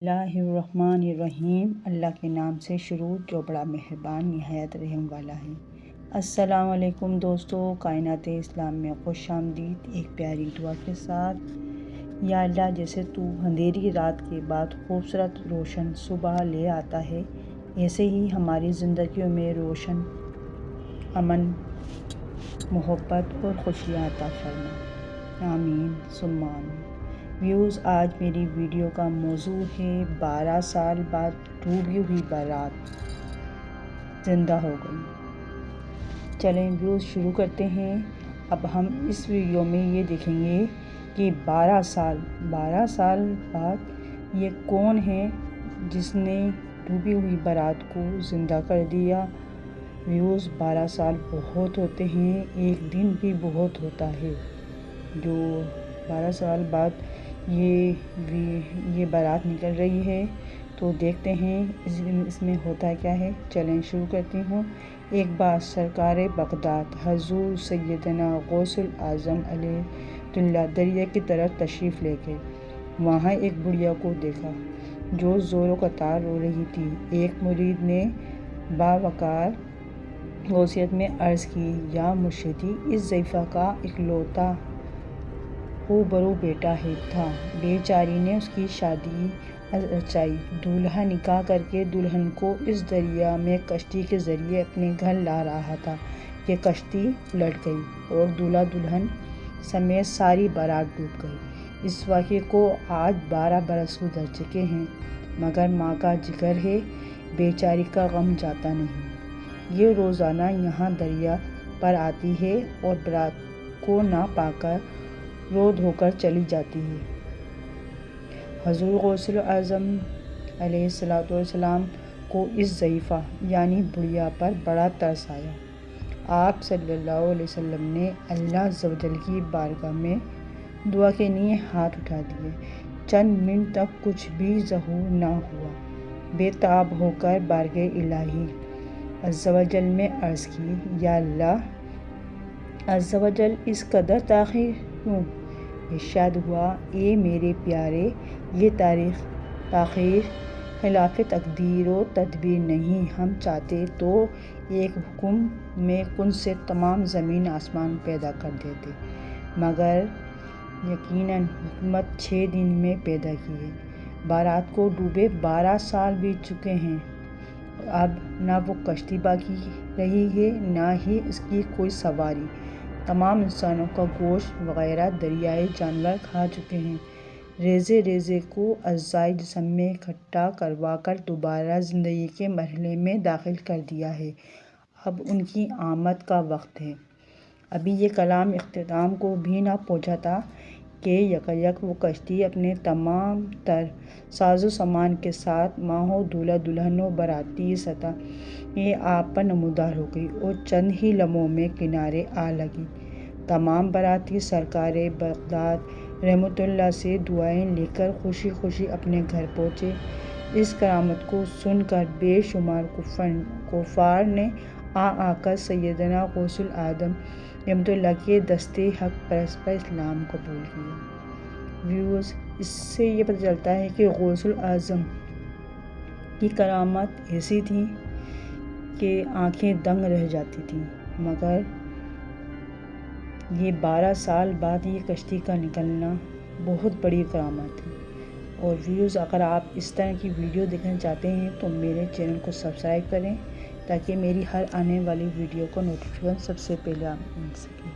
اللہ الرحمن الرحیم۔ اللہ کے نام سے شروع جو بڑا مہربان نہایت رحم والا ہے۔ السلام علیکم دوستو، کائنات اسلام میں خوش آمدید ایک پیاری دعا کے ساتھ۔ یا اللہ، جیسے تو اندھیری رات کے بعد خوبصورت روشن صبح لے آتا ہے، ایسے ہی ہماری زندگیوں میں روشن امن، محبت اور خوشیاں عطا فرما، آمین ثم آمین۔ ویوز، آج میری ویڈیو کا موضوع ہے 12 سال بعد ڈوبی ہوئی بارات زندہ ہو گئی۔ چلیں ویوز شروع کرتے ہیں۔ اب ہم اس ویڈیو میں یہ دیکھیں گے کہ 12 سال بعد یہ کون ہے جس نے ڈوبی ہوئی بارات کو زندہ کر دیا۔ ویوز، 12 سال بہت ہوتے ہیں، ایک دن بھی بہت ہوتا ہے۔ جو 12 سال بعد یہ بارات نکل رہی ہے، تو دیکھتے ہیں اس میں ہوتا کیا ہے۔ چلیں شروع کرتی ہوں۔ ایک بار سرکار بغداد حضور سیدنا غوث الاعظم علیہ اللہ دریا کی طرف تشریف لے گئے۔ وہاں ایک بڑھیا کو دیکھا جو زور و قطار رو رہی تھی۔ ایک مرید نے باوقار غوثیت میں عرض کی، یا مرشدی، اس ضعیفہ کا اکلوتا روبرو بیٹا تھا، بے چاری نے اس کی شادی رچائی، دولہا نکاح کر کے دلہن کو اس دریا میں کشتی کے ذریعے اپنے گھر لا رہا تھا کہ کشتی الٹ گئی اور دولہا دلہن سمیت ساری بارات ڈوب گئی۔ اس واقعے کو آج 12 برس گزر چکے ہیں، مگر ماں کا جگر ہے، بے چاری کا غم جاتا نہیں۔ یہ روزانہ یہاں دریا پر آتی ہے اور بارات کو نہ پا کر رو دھو کر چلی جاتی ہے۔ حضور غوث الاعظم علیہ السلام کو اس ضعیفہ یعنی بڑھیا پر بڑا ترس آیا۔ آپ صلی اللہ علیہ وسلم نے اللہ عز و جل کی بارگاہ میں دعا کے لیے ہاتھ اٹھا دیے۔ چند منٹ تک کچھ بھی ظہور نہ ہوا۔ بے تاب ہو کر بارگاہ الہی عز و جل میں عرض کی، یا اللہ عز و جل، اس قدر تاخیر کیوں؟ ارشاد ہوا، اے میرے پیارے، یہ تاخیر خلاف تقدیر و تدبیر نہیں۔ ہم چاہتے تو ایک حکم میں کن سے تمام زمین آسمان پیدا کر دیتے، مگر یقیناً حکمت 6 دن میں پیدا کی ہے۔ بارات کو ڈوبے 12 سال بیت چکے ہیں، اب نہ وہ کشتی باقی رہی ہے نہ ہی اس کی کوئی سواری۔ تمام انسانوں کا گوشت وغیرہ دریائے جانور کھا چکے ہیں۔ ریزے ریزے کو اعضائے جسم میں اکٹھا کروا کر دوبارہ زندگی کے مرحلے میں داخل کر دیا ہے۔ اب ان کی آمد کا وقت ہے۔ ابھی یہ کلام اختتام کو بھی نہ پہنچا تھا کہ یکایک وہ کشتی اپنے تمام تر ساز و سامان کے ساتھ ماہو دولہا دلہن و باراتی سطح آب پر نمودار ہو گئی اور چند ہی لمحوں میں کنارے آ لگی۔ تمام باراتی سرکار بغداد رحمۃ اللہ سے دعائیں لے کر خوشی خوشی اپنے گھر پہنچے۔ اس کرامت کو سن کر بے شمار کفار نے آ کر سیدنا غوث الاعظم رحمۃ اللہ کے دستے حق پرست پر اسلام قبول کیا۔ ویوز، اس سے یہ پتہ چلتا ہے کہ غوث الاعظم کی کرامت ایسی تھی کہ آنکھیں دنگ رہ جاتی تھیں، مگر یہ 12 سال بعد یہ کشتی کا نکلنا بہت بڑی کرامت ہے۔ اور ویوز، اگر آپ اس طرح کی ویڈیو دیکھنا چاہتے ہیں تو میرے چینل کو سبسکرائب کریں تاکہ میری ہر آنے والی ویڈیو کا نوٹیفیکیشن سب سے پہلے آپ کو مل سکے۔